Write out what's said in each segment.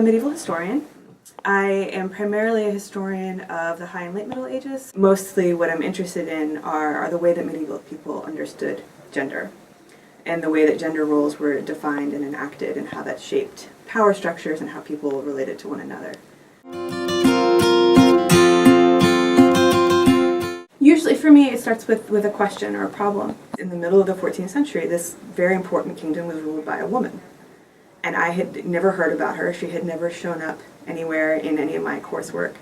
a medieval historian. I am primarily a historian of the High and Late Middle Ages. Mostly what I'm interested in are the way that medieval people understood gender and the way that gender roles were defined and enacted and how that shaped power structures and how people related to one another. Usually for me it starts with a question or a problem. In the middle of the 14th century, this very important kingdom was ruled by a woman. And I had never heard about her. She had never shown up anywhere in any of my coursework.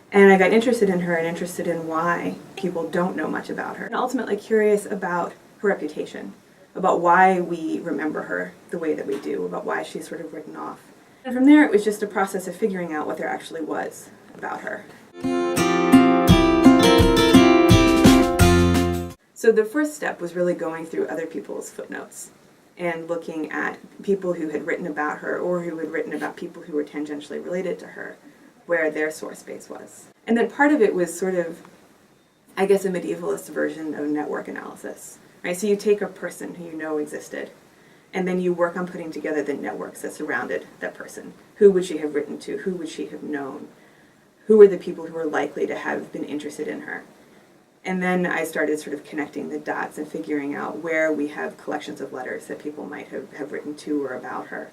And I got interested in her and interested in why people don't know much about her. And ultimately curious about her reputation, about why we remember her the way that we do, about why she's sort of written off. And from there it was just a process of figuring out what there actually was about her. So the first step was really going through other people's footnotes and looking at people who had written about her or who had written about people who were tangentially related to her, where their source base was. And then part of it was sort of, I guess, a medievalist version of network analysis, right? So you take a person who you know existed, and then you work on putting together the networks that surrounded that person. Who would she have written to? Who would she have known? Who were the people who were likely to have been interested in her? And then I started sort of connecting the dots and figuring out where we have collections of letters that people might have written to or about her.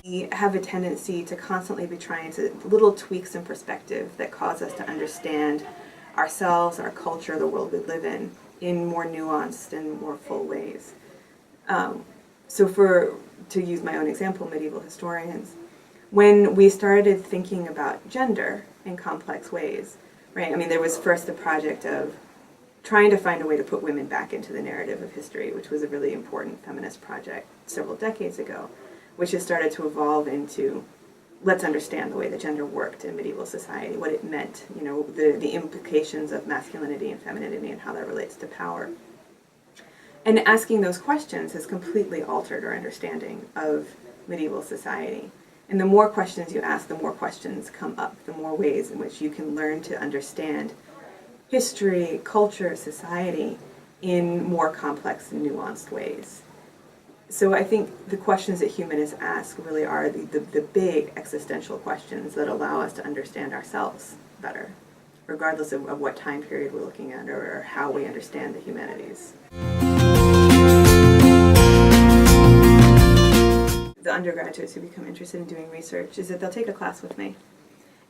We have a tendency to constantly be trying to little tweaks in perspective that cause us to understand ourselves, our culture, the world we live in more nuanced and more full ways. So to use my own example, medieval historians, when we started thinking about gender in complex ways, right? I mean, there was first the project of trying to find a way to put women back into the narrative of history, which was a really important feminist project several decades ago, which has started to evolve into, let's understand the way that gender worked in medieval society, what it meant, you know, the implications of masculinity and femininity and how that relates to power. And asking those questions has completely altered our understanding of medieval society. And the more questions you ask, the more questions come up, the more ways in which you can learn to understand history, culture, society in more complex and nuanced ways. So I think the questions that humanists ask really are the big existential questions that allow us to understand ourselves better, regardless of what time period we're looking at or how we understand the humanities. The undergraduates who become interested in doing research is that they'll take a class with me,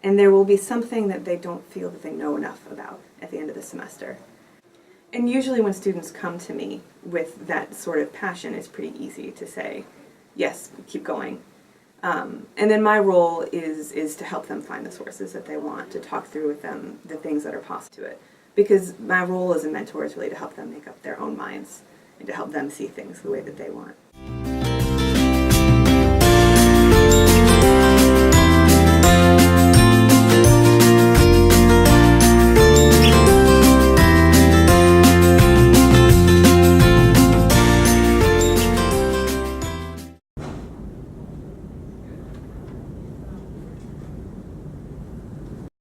and there will be something that they don't feel that they know enough about at the end of the semester. And usually when students come to me with that sort of passion, it's pretty easy to say, yes, keep going. And then my role is to help them find the sources that they want, to talk through with them the things that are possible to it. Because my role as a mentor is really to help them make up their own minds and to help them see things the way that they want.